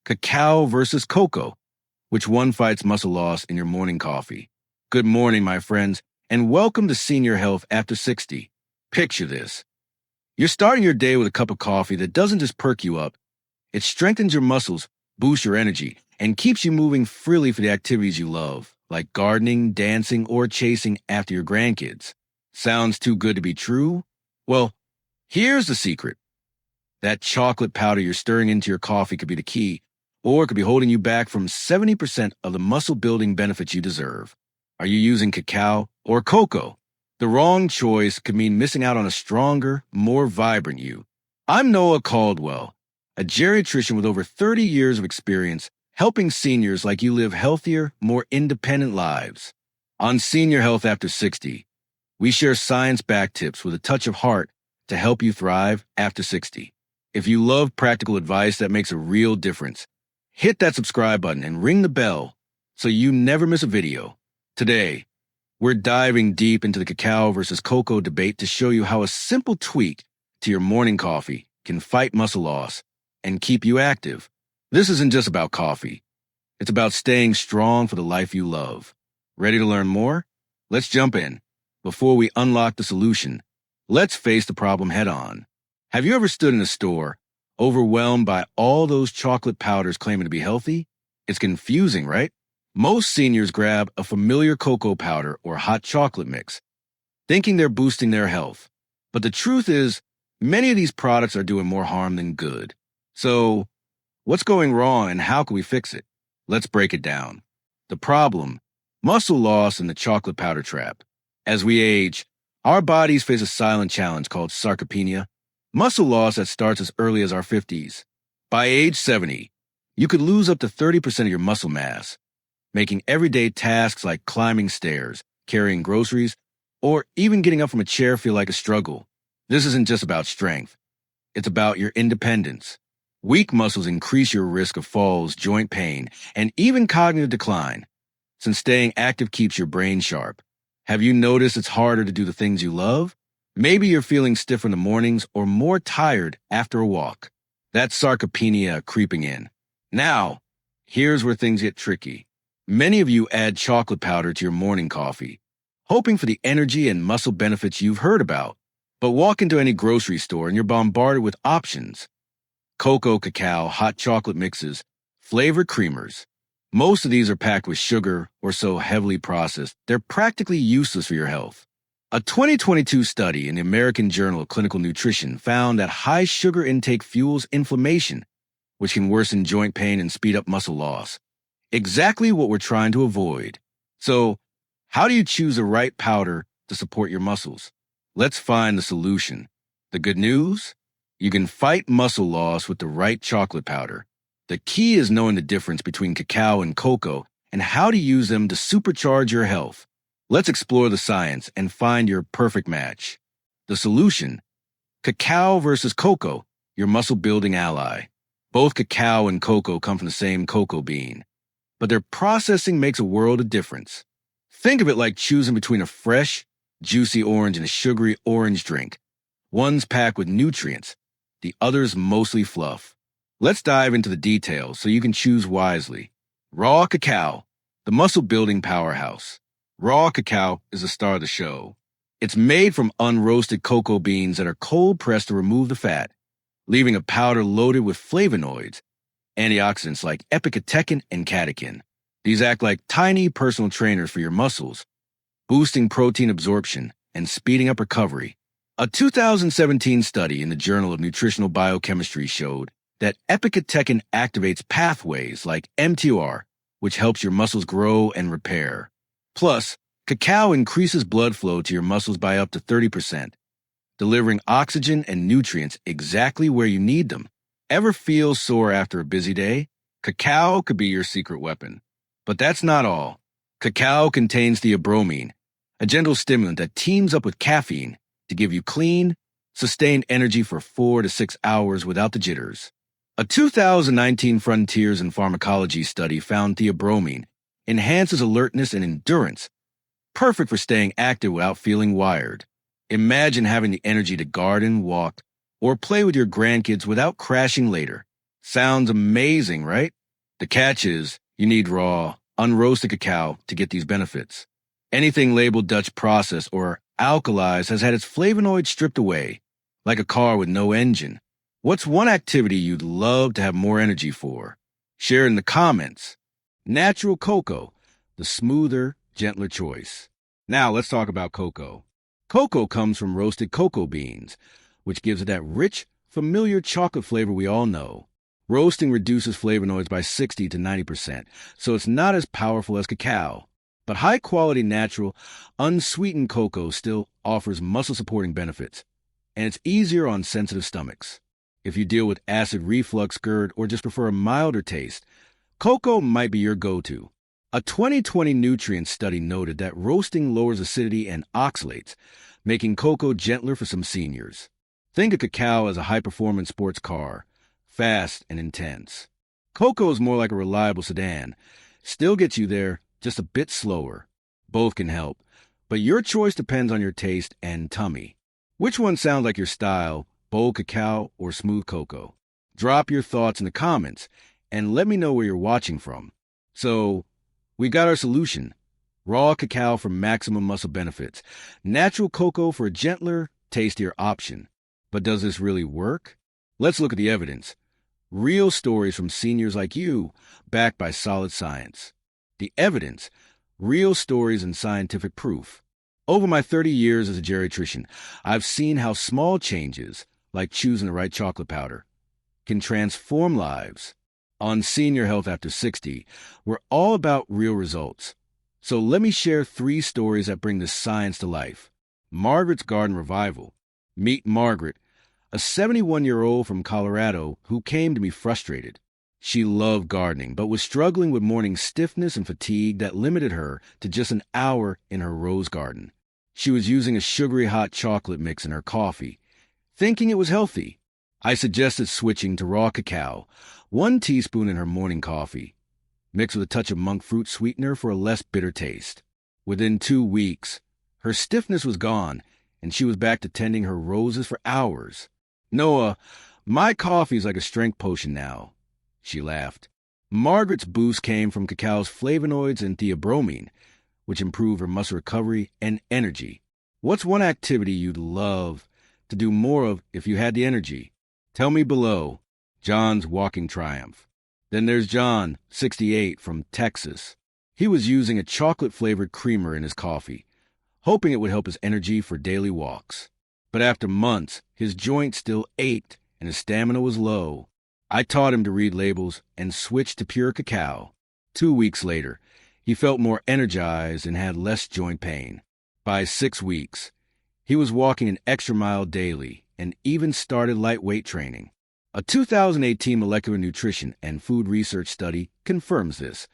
Cacao versus cocoa. Which one fights muscle loss in your morning coffee? Good morning, my friends, and welcome to Senior Health After 60. Picture this. You're starting your day with a cup of coffee that doesn't just perk you up, it strengthens your muscles, boosts your energy, and keeps you moving freely for the activities you love, like gardening, dancing, or chasing after your grandkids. Sounds too good to be true? Well, here's the secret. That chocolate powder you're stirring into your coffee could be the key, or it could be holding you back from 70% of the muscle-building benefits you deserve. Are you using cacao or cocoa? The wrong choice could mean missing out on a stronger, more vibrant you. I'm Noah Caldwell, a geriatrician with over 30 years of experience helping seniors like you live healthier, more independent lives. On Senior Health After 60, we share science-backed tips with a touch of heart to help you thrive after 60. If you love practical advice that makes a real difference, hit that subscribe button and ring the bell so you never miss a video. Today, we're diving deep into the cacao versus cocoa debate to show you how a simple tweak to your morning coffee can fight muscle loss and keep you active. This isn't just about coffee. It's about staying strong for the life you love. Ready to learn more? Let's jump in. Before we unlock the solution, let's face the problem head on. Have you ever stood in a store, overwhelmed by all those chocolate powders claiming to be healthy? It's confusing, right? Most seniors grab a familiar cocoa powder or hot chocolate mix, thinking they're boosting their health. But the truth is, many of these products are doing more harm than good. So, what's going wrong and how can we fix it? Let's break it down. The problem: muscle loss and the chocolate powder trap. As we age, our bodies face a silent challenge called sarcopenia, muscle loss that starts as early as our 50s. By age 70, you could lose up to 30% of your muscle mass, making everyday tasks like climbing stairs, carrying groceries, or even getting up from a chair feel like a struggle. This isn't just about strength. It's about your independence. Weak muscles increase your risk of falls, joint pain, and even cognitive decline, since staying active keeps your brain sharp. Have you noticed it's harder to do the things you love? Maybe you're feeling stiff in the mornings or more tired after a walk. That's sarcopenia creeping in. Now, here's where things get tricky. Many of you add chocolate powder to your morning coffee, hoping for the energy and muscle benefits you've heard about. But walk into any grocery store and you're bombarded with options. Cocoa, cacao, hot chocolate mixes, flavored creamers. Most of these are packed with sugar or so heavily processed, they're practically useless for your health. A 2022 study in the American Journal of Clinical Nutrition found that high sugar intake fuels inflammation, which can worsen joint pain and speed up muscle loss. Exactly what we're trying to avoid. So, how do you choose the right powder to support your muscles? Let's find the solution. The good news? You can fight muscle loss with the right chocolate powder. The key is knowing the difference between cacao and cocoa and how to use them to supercharge your health. Let's explore the science and find your perfect match. The solution: cacao versus cocoa, your muscle-building ally. Both cacao and cocoa come from the same cocoa bean, but their processing makes a world of difference. Think of it like choosing between a fresh, juicy orange and a sugary orange drink. One's packed with nutrients, the other's mostly fluff. Let's dive into the details so you can choose wisely. Raw cacao, the muscle-building powerhouse. Raw cacao is the star of the show. It's made from unroasted cocoa beans that are cold-pressed to remove the fat, leaving a powder loaded with flavonoids, antioxidants like epicatechin and catechin. These act like tiny personal trainers for your muscles, boosting protein absorption and speeding up recovery. A 2017 study in the Journal of Nutritional Biochemistry showed that epicatechin activates pathways like mTOR, which helps your muscles grow and repair. Plus, cacao increases blood flow to your muscles by up to 30%, delivering oxygen and nutrients exactly where you need them. Ever feel sore after a busy day? Cacao could be your secret weapon. But that's not all. Cacao contains theobromine, a gentle stimulant that teams up with caffeine to give you clean, sustained energy for 4 to 6 hours without the jitters. A 2019 Frontiers in Pharmacology study found theobromine enhances alertness and endurance, perfect for staying active without feeling wired. Imagine having the energy to garden, walk, or play with your grandkids without crashing later. Sounds amazing, right? The catch is you need raw, unroasted cacao to get these benefits. Anything labeled Dutch processed or alkalized has had its flavonoids stripped away, like a car with no engine. What's one activity you'd love to have more energy for? Share in the comments. Natural cocoa, the smoother, gentler choice. Now let's talk about cocoa. Cocoa comes from roasted cocoa beans, which gives it that rich, familiar chocolate flavor we all know. Roasting reduces flavonoids by 60 to 90%, so it's not as powerful as cacao. But high-quality, natural, unsweetened cocoa still offers muscle-supporting benefits, and it's easier on sensitive stomachs. If you deal with acid reflux, GERD, or just prefer a milder taste, cocoa might be your go-to. A 2020 nutrient study noted that roasting lowers acidity and oxalates, making cocoa gentler for some seniors. Think of cacao as a high-performance sports car, fast and intense. Cocoa is more like a reliable sedan, still gets you there, just a bit slower. Both can help, but your choice depends on your taste and tummy. Which one sounds like your style, bold cacao or smooth cocoa? Drop your thoughts in the comments and let me know where you're watching from. So, we got our solution. Raw cacao for maximum muscle benefits. Natural cocoa for a gentler, tastier option. But does this really work? Let's look at the evidence. Real stories from seniors like you, backed by solid science. The evidence, real stories and scientific proof. Over my 30 years as a geriatrician, I've seen how small changes, like choosing the right chocolate powder, can transform lives. On Senior Health After 60, we're all about real results. So let me share 3 stories that bring this science to life. Margaret's Garden Revival. Meet Margaret, a 71-year-old from Colorado who came to me frustrated. She loved gardening, but was struggling with morning stiffness and fatigue that limited her to just an hour in her rose garden. She was using a sugary hot chocolate mix in her coffee, thinking it was healthy. I suggested switching to raw cacao, 1 teaspoon in her morning coffee, mixed with a touch of monk fruit sweetener for a less bitter taste. Within 2 weeks, her stiffness was gone, and she was back to tending her roses for hours. "Noah, my coffee's like a strength potion now," she laughed. Margaret's boost came from cacao's flavonoids and theobromine, which improve her muscle recovery and energy. What's one activity you'd love to do more of if you had the energy? Tell me below. John's walking triumph. Then there's John, 68, from Texas. He was using a chocolate-flavored creamer in his coffee, hoping it would help his energy for daily walks. But after months, his joints still ached and his stamina was low. I taught him to read labels and switched to pure cacao. 2 weeks later, he felt more energized and had less joint pain. By 6 weeks, he was walking an extra mile daily and even started lightweight training. A 2018 molecular nutrition and food research study confirms this.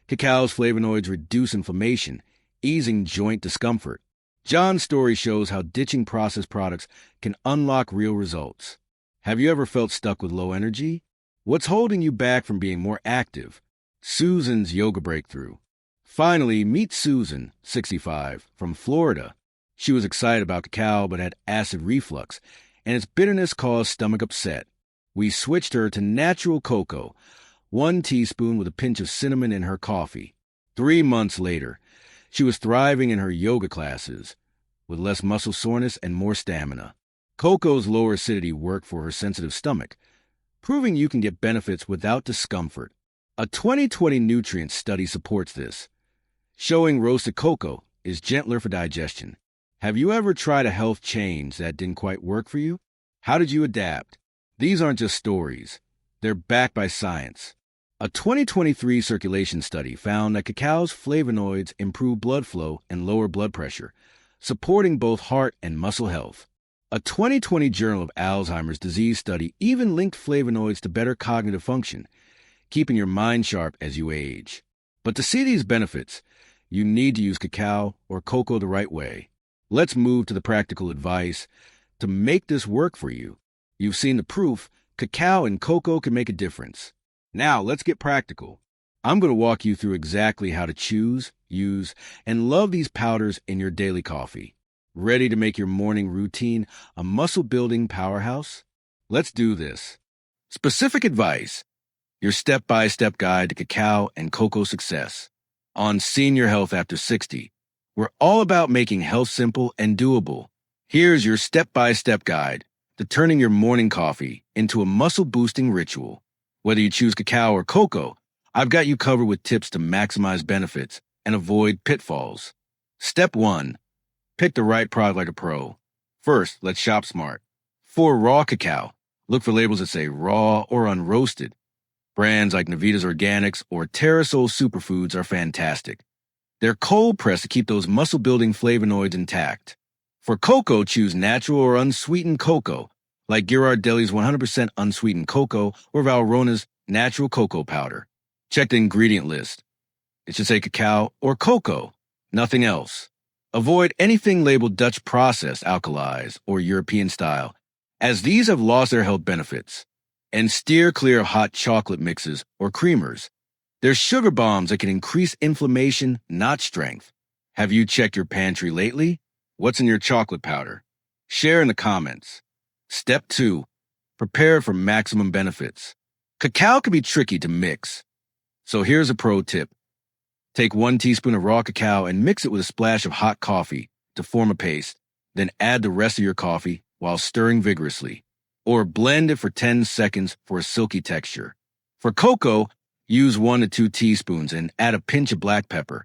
Cacao's flavonoids reduce inflammation, easing joint discomfort. John's story shows how ditching processed products can unlock real results. Have you ever felt stuck with low energy? What's holding you back from being more active? Susan's yoga breakthrough. Finally, meet Susan, 65, from Florida. She was excited about cacao but had acid reflux, and its bitterness caused stomach upset. We switched her to natural cocoa, 1 teaspoon with a pinch of cinnamon in her coffee. 3 months later, she was thriving in her yoga classes, with less muscle soreness and more stamina. Cocoa's lower acidity worked for her sensitive stomach, proving you can get benefits without discomfort. A 2020 nutrient study supports this, showing roasted cocoa is gentler for digestion. Have you ever tried a health change that didn't quite work for you? How did you adapt? These aren't just stories. They're backed by science. A 2023 circulation study found that cacao's flavonoids improve blood flow and lower blood pressure, supporting both heart and muscle health. A 2020 Journal of Alzheimer's Disease study even linked flavonoids to better cognitive function, keeping your mind sharp as you age. But to see these benefits, you need to use cacao or cocoa the right way. Let's move to the practical advice to make this work for you. You've seen the proof. Cacao and cocoa can make a difference. Now, let's get practical. I'm going to walk you through exactly how to choose, use, and love these powders in your daily coffee. Ready to make your morning routine a muscle-building powerhouse? Let's do this. Specific advice, your step-by-step guide to cacao and cocoa success. On Senior Health After 60, we're all about making health simple and doable. Here's your step-by-step guide to turning your morning coffee into a muscle-boosting ritual. Whether you choose cacao or cocoa, I've got you covered with tips to maximize benefits and avoid pitfalls. Step 1. Pick the right product like a pro. First, let's shop smart. For raw cacao, look for labels that say raw or unroasted. Brands like Navita's Organics or Terrasol Superfoods are fantastic. They're cold pressed to keep those muscle-building flavonoids intact. For cocoa, choose natural or unsweetened cocoa, like Ghirardelli's 100% unsweetened cocoa or Valrona's natural cocoa powder. Check the ingredient list. It should say cacao or cocoa, nothing else. Avoid anything labeled Dutch processed alkalis or European style, as these have lost their health benefits. And steer clear of hot chocolate mixes or creamers. They're sugar bombs that can increase inflammation, not strength. Have you checked your pantry lately? What's in your chocolate powder? Share in the comments. Step 2. Prepare for maximum benefits. Cacao can be tricky to mix. So here's a pro tip. Take 1 teaspoon of raw cacao and mix it with a splash of hot coffee to form a paste. Then add the rest of your coffee while stirring vigorously. Or blend it for 10 seconds for a silky texture. For cocoa, use 1 to 2 teaspoons and add a pinch of black pepper.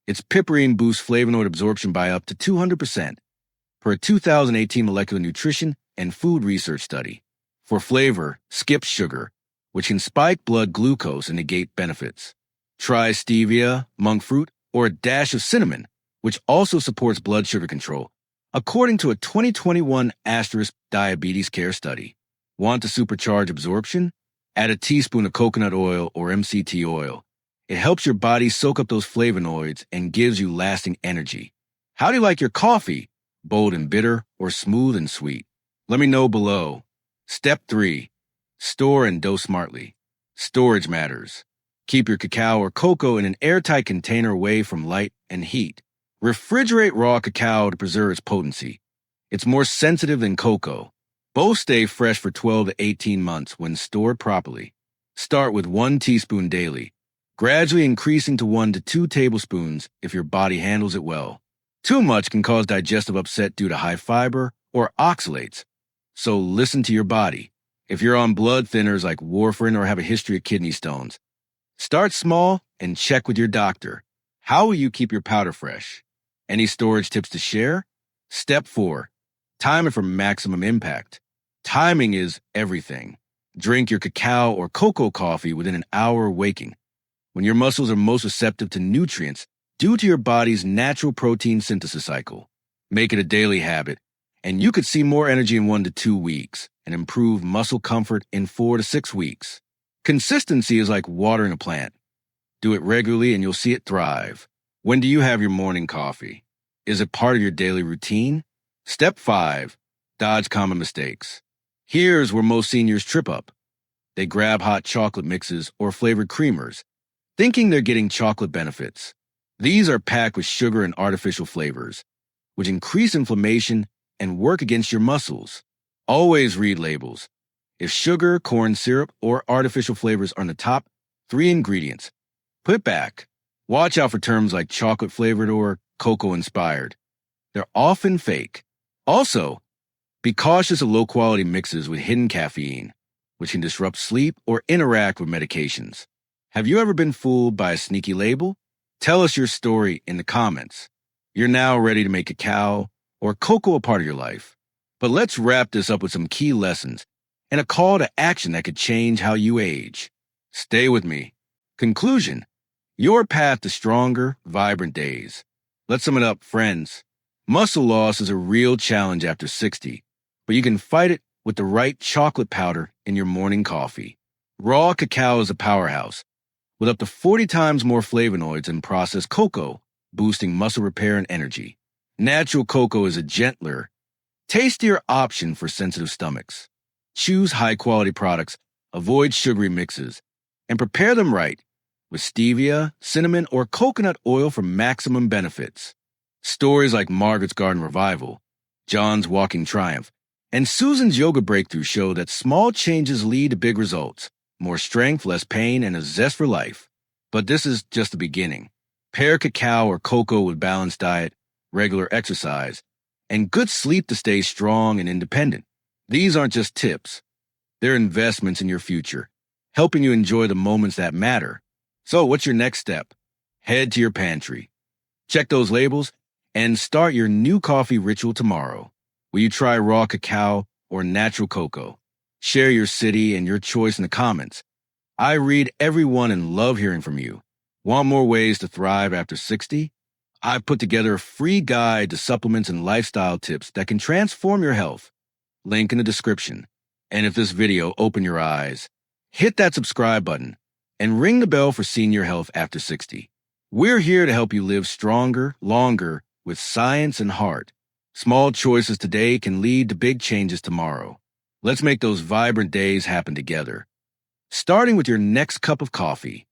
Its piperine boosts flavonoid absorption by up to 200%, per a 2018 Molecular Nutrition and Food Research study. For flavor, skip sugar, which can spike blood glucose and negate benefits. Try stevia, monk fruit, or a dash of cinnamon, which also supports blood sugar control, according to a 2021 Diabetes Care study. Want to supercharge absorption? Add a teaspoon of coconut oil or MCT oil. It helps your body soak up those flavonoids and gives you lasting energy. How do you like your coffee? Bold and bitter or smooth and sweet? Let me know below. Step 3. Store and dose smartly. Storage matters. Keep your cacao or cocoa in an airtight container away from light and heat. Refrigerate raw cacao to preserve its potency. It's more sensitive than cocoa. Both stay fresh for 12 to 18 months when stored properly. Start with 1 teaspoon daily, gradually increasing to 1 to 2 tablespoons if your body handles it well. Too much can cause digestive upset due to high fiber or oxalates. So listen to your body. If you're on blood thinners like warfarin or have a history of kidney stones, start small and check with your doctor. How will you keep your powder fresh? Any storage tips to share? Step 4. Time it for maximum impact. Timing is everything. Drink your cacao or cocoa coffee within an hour of waking, when your muscles are most receptive to nutrients due to your body's natural protein synthesis cycle. Make it a daily habit, and you could see more energy in 1 to 2 weeks and improve muscle comfort in 4 to 6 weeks. Consistency is like watering a plant. Do it regularly and you'll see it thrive. When do you have your morning coffee? Is it part of your daily routine? Step 5. Dodge common mistakes. Here's where most seniors trip up. They grab hot chocolate mixes or flavored creamers, thinking they're getting chocolate benefits. These are packed with sugar and artificial flavors, which increase inflammation and work against your muscles. Always read labels. If sugar, corn syrup, or artificial flavors are in the top 3 ingredients, put it back. Watch out for terms like chocolate-flavored or cocoa-inspired. They're often fake. Also, be cautious of low-quality mixes with hidden caffeine, which can disrupt sleep or interact with medications. Have you ever been fooled by a sneaky label? Tell us your story in the comments. You're now ready to make cacao or cocoa a part of your life. But let's wrap this up with some key lessons and a call to action that could change how you age. Stay with me. Conclusion: your path to stronger, vibrant days. Let's sum it up, friends. Muscle loss is a real challenge after 60, but you can fight it with the right chocolate powder in your morning coffee. Raw cacao is a powerhouse, with up to 40 times more flavonoids than processed cocoa, boosting muscle repair and energy. Natural cocoa is a gentler, tastier option for sensitive stomachs. Choose high-quality products, avoid sugary mixes, and prepare them right with stevia, cinnamon, or coconut oil for maximum benefits. Stories like Margaret's Garden Revival, John's Walking Triumph, And Susan's yoga breakthroughs show that small changes lead to big results. More strength, less pain, and a zest for life. But this is just the beginning. Pair cacao or cocoa with balanced diet, regular exercise, and good sleep to stay strong and independent. These aren't just tips. They're investments in your future, helping you enjoy the moments that matter. So what's your next step? Head to your pantry. Check those labels and start your new coffee ritual tomorrow. Will you try raw cacao or natural cocoa? Share your city and your choice in the comments. I read every one and love hearing from you. Want more ways to thrive after 60? I've put together a free guide to supplements and lifestyle tips that can transform your health. Link in the description. And if this video opened your eyes, hit that subscribe button and ring the bell for Senior Health After 60. We're here to help you live stronger, longer, with science and heart. Small choices today can lead to big changes tomorrow. Let's make those vibrant days happen together. Starting with your next cup of coffee.